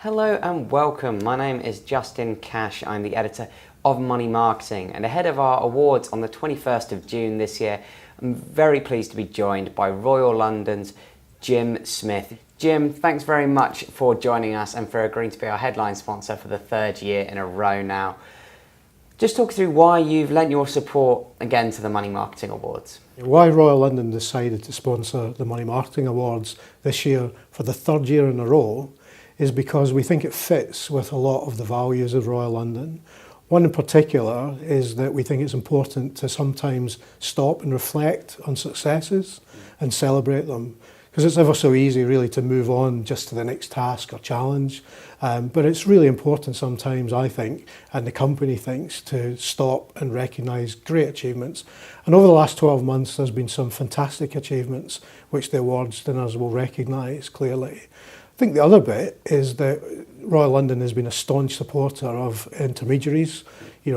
Hello and welcome. My name is Justin Cash. I'm the editor of Money Marketing, and ahead of our awards on the 21st of June this year, I'm very pleased to be joined by Royal London's Jim Smith. Jim, thanks very much for joining us and for agreeing to be our headline sponsor for the third year in a row now. Just talk through why you've lent your support again to the Money Marketing Awards. Why Royal London decided to sponsor the Money Marketing Awards this year for the third year in a row is because we think it fits with a lot of the values of Royal London. One in particular is that we think it's important to sometimes stop and reflect on successes and celebrate them. Because it's ever so easy really to move on just to the next task or challenge. But it's really important sometimes, I think, and the company thinks, to stop and recognise great achievements. And over the last 12 months, there's been some fantastic achievements which the awards dinners will recognise clearly. I think the other bit is that Royal London has been a staunch supporter of intermediaries,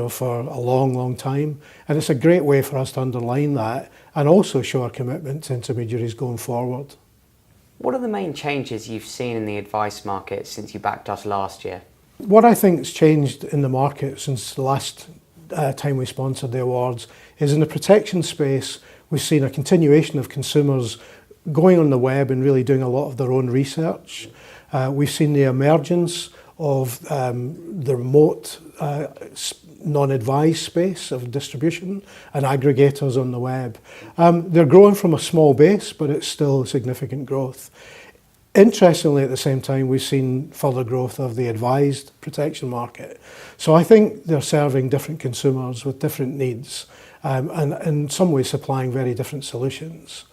for a long, long time. And it's a great way for us to underline that and also show our commitment to intermediaries going forward. What are the main changes you've seen in the advice market since you backed us last year? What I think has changed in the market since the last time we sponsored the awards is in the protection space, we've seen a continuation of consumers going on the web and really doing a lot of their own research. We've seen the emergence of the remote non-advised space of distribution and aggregators on the web. They're growing from a small base, but it's still significant growth. Interestingly, at the same time, we've seen further growth of the advised protection market. So I think they're serving different consumers with different needs and in some ways supplying very different solutions.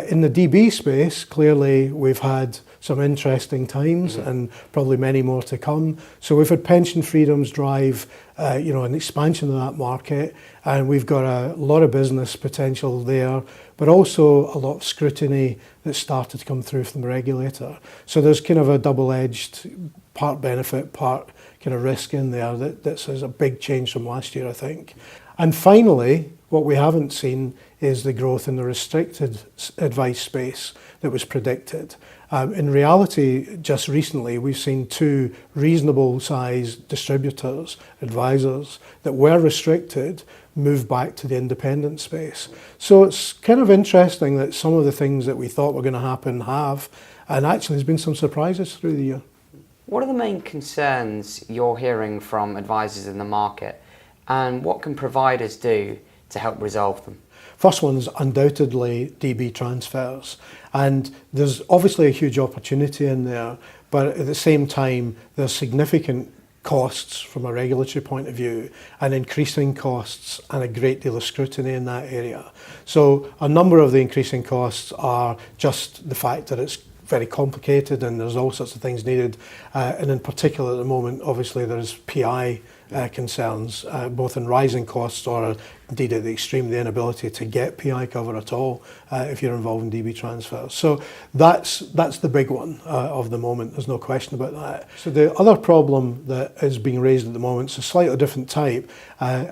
In the DB space, clearly we've had some interesting times and probably many more to come. So we've had Pension Freedoms drive, an expansion of that market, and we've got a lot of business potential there, but also a lot of scrutiny that's started to come through from the regulator. So there's kind of a double-edged part benefit, part kind of risk in there that's a big change from last year, I think. And finally, what we haven't seen is the growth in the restricted advice space that was predicted. In reality, just recently, we've seen two reasonable sized distributors, advisors, that were restricted, move back to the independent space. So it's kind of interesting that some of the things that we thought were going to happen have, and actually there's been some surprises through the year. What are the main concerns you're hearing from advisors in the market, and what can providers do to help resolve them? First one's undoubtedly DB transfers, and there's obviously a huge opportunity in there, but at the same time there's significant costs from a regulatory point of view and increasing costs and a great deal of scrutiny in that area. So a number of the increasing costs are just the fact that it's very complicated and there's all sorts of things needed, and in particular at the moment obviously there's PI concerns, both in rising costs or indeed at the extreme the inability to get PI cover at all if you're involved in DB transfers. So that's the big one of the moment, there's no question about that. So the other problem that is being raised at the moment is a slightly different type,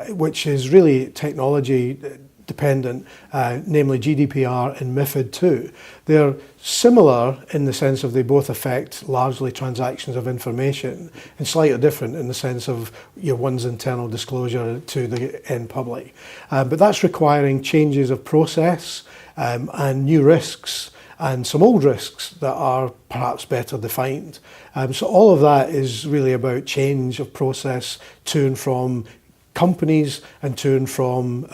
which is really technology dependent, namely GDPR and MiFID II. They're similar in the sense of they both affect largely transactions of information, and slightly different in the sense of one's internal disclosure to the end public. But that's requiring changes of process and new risks and some old risks that are perhaps better defined. So all of that is really about change of process to and from companies and to and from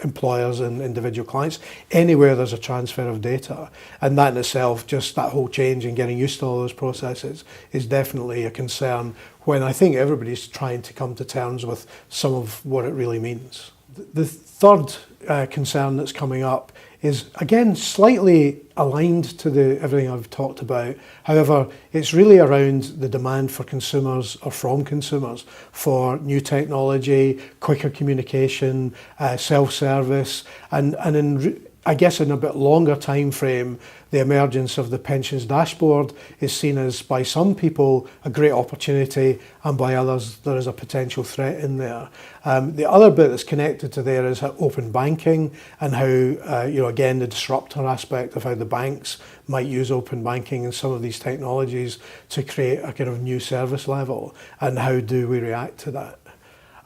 employers and individual clients, anywhere there's a transfer of data. And that in itself, just that whole change and getting used to all those processes is definitely a concern when I think everybody's trying to come to terms with some of what it really means. The third concern that's coming up is again slightly aligned to everything I've talked about. However, it's really around the demand for consumers or from consumers for new technology, quicker communication, self-service, and I guess in a bit longer time frame, the emergence of the pensions dashboard is seen as, by some people, a great opportunity, and by others there is a potential threat in there. The other bit that's connected to there is open banking, and how, again, the disruptor aspect of how the banks might use open banking and some of these technologies to create a kind of new service level, and how do we react to that.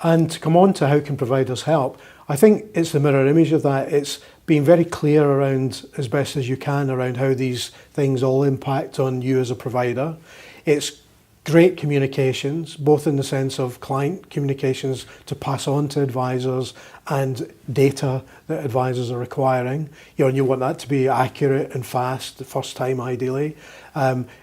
And to come on to how can providers help, I think it's the mirror image of that. It's being very clear around, as best as you can, around how these things all impact on you as a provider. It's great communications, both in the sense of client communications to pass on to advisors and data that advisors are requiring. And you want that to be accurate and fast, the first time ideally.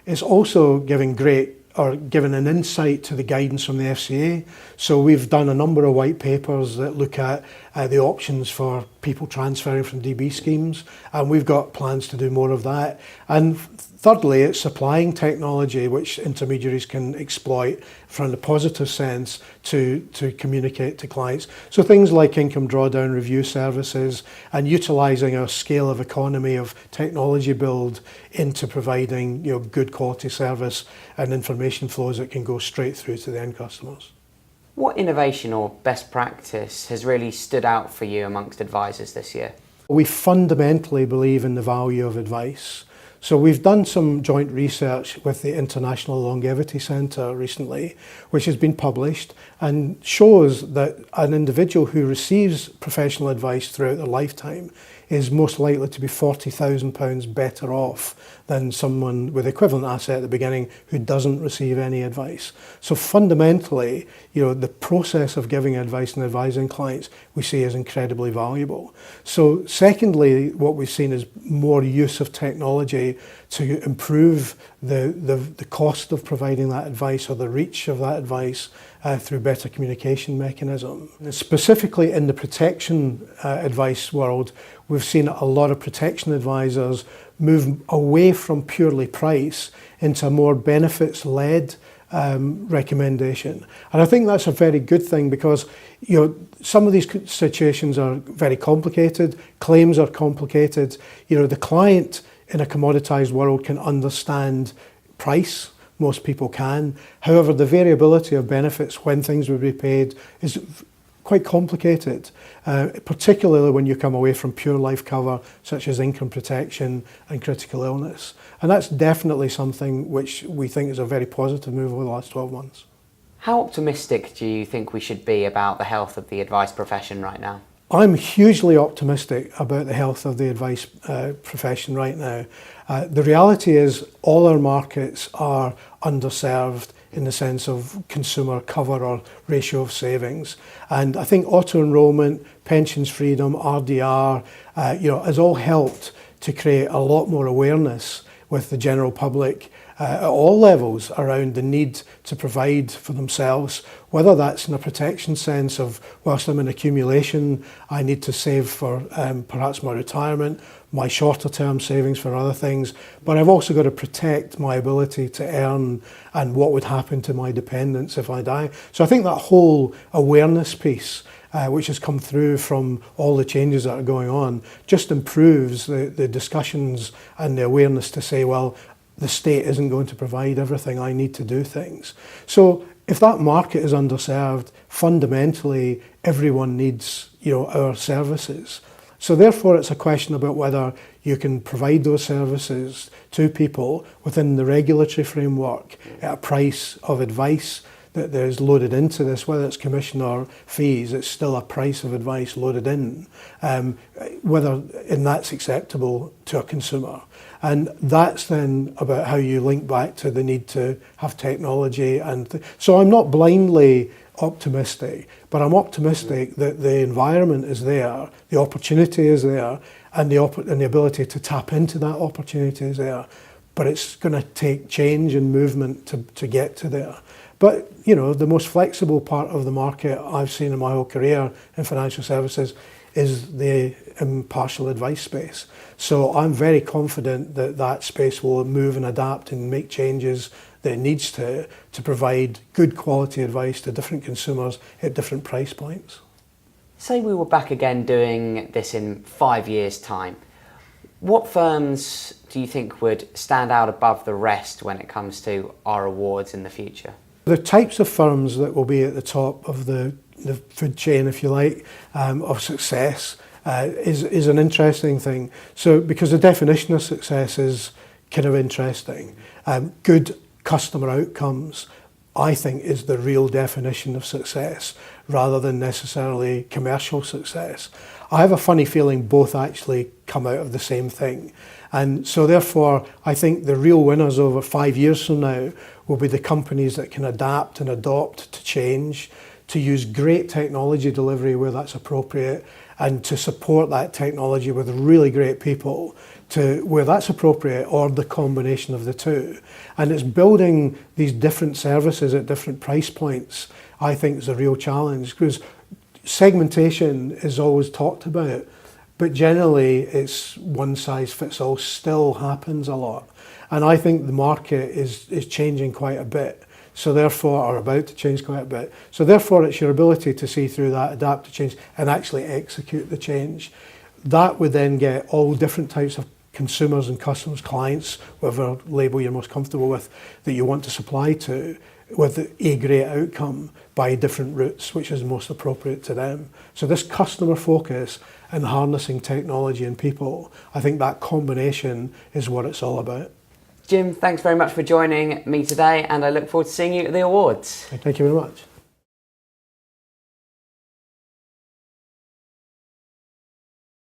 It's also giving an insight to the guidance from the FCA. So we've done a number of white papers that look at the options for people transferring from DB schemes, and we've got plans to do more of that. And thirdly, it's supplying technology which intermediaries can exploit from the positive sense to communicate to clients. So things like income drawdown review services, and utilising our scale of economy of technology build into providing good quality service and information flows that can go straight through to the end customers. What innovation or best practice has really stood out for you amongst advisors this year? We fundamentally believe in the value of advice. So we've done some joint research with the International Longevity Centre recently, which has been published and shows that an individual who receives professional advice throughout their lifetime is most likely to be £40,000 better off than someone with equivalent asset at the beginning who doesn't receive any advice. So fundamentally, the process of giving advice and advising clients we see as incredibly valuable. So secondly, what we've seen is more use of technology to improve the cost of providing that advice, or the reach of that advice, through better communication mechanism. And specifically in the protection advice world, we've seen a lot of protection advisors move away from purely price into a more benefits-led recommendation. And I think that's a very good thing, because some of these situations are very complicated, claims are complicated. The client in a commoditized world can understand price. Most people can. However, the variability of benefits when things will be paid is quite complicated, particularly when you come away from pure life cover, such as income protection and critical illness. And that's definitely something which we think is a very positive move over the last 12 months. How optimistic do you think we should be about the health of the advice profession right now? I'm hugely optimistic about the health of the advice profession right now. The reality is all our markets are underserved in the sense of consumer cover or ratio of savings. And I think auto-enrolment, pensions freedom, RDR, has all helped to create a lot more awareness with the general public at all levels around the need to provide for themselves, whether that's in a protection sense of, whilst I'm in accumulation, I need to save for perhaps my retirement, my shorter term savings for other things, but I've also got to protect my ability to earn and what would happen to my dependents if I die. So I think that whole awareness piece, which has come through from all the changes that are going on, just improves the discussions and the awareness to say, well, the state isn't going to provide everything, I need to do things. So if that market is underserved, fundamentally everyone needs our services. So therefore it's a question about whether you can provide those services to people within the regulatory framework at a price of advice that is loaded into this, whether it's commission or fees, it's still a price of advice loaded in, and that's acceptable to a consumer. And that's then about how you link back to the need to have technology. So I'm not blindly optimistic, but I'm optimistic that the environment is there, the opportunity is there, and the ability to tap into that opportunity is there. But it's going to take change and movement to get to there. But the most flexible part of the market I've seen in my whole career in financial services is the impartial advice space. So I'm very confident that that space will move and adapt and make changes that it needs to provide good quality advice to different consumers at different price points. Say we were back again doing this in 5 years' time. What firms do you think would stand out above the rest when it comes to our awards in the future? The types of firms that will be at the top of the food chain, if you like, of success is an interesting thing. So, because the definition of success is kind of interesting. Good customer outcomes, I think, is the real definition of success rather than necessarily commercial success. I have a funny feeling both actually come out of the same thing. And so therefore, I think the real winners over 5 years from now will be the companies that can adapt and adopt to change, to use great technology delivery where that's appropriate, and to support that technology with really great people to where that's appropriate, or the combination of the two. And it's building these different services at different price points, I think, is a real challenge, because segmentation is always talked about, but generally it's one size fits all still happens a lot. And I think the market is changing quite a bit. So therefore, or about to change quite a bit. So therefore, it's your ability to see through that, adapt to change, and actually execute the change. That would then get all different types of consumers and customers, clients, whatever label you're most comfortable with, that you want to supply to, with a great outcome by different routes, which is most appropriate to them. So this customer focus and harnessing technology and people, I think that combination is what it's all about. Jim, thanks very much for joining me today, and I look forward to seeing you at the awards. Thank you very much.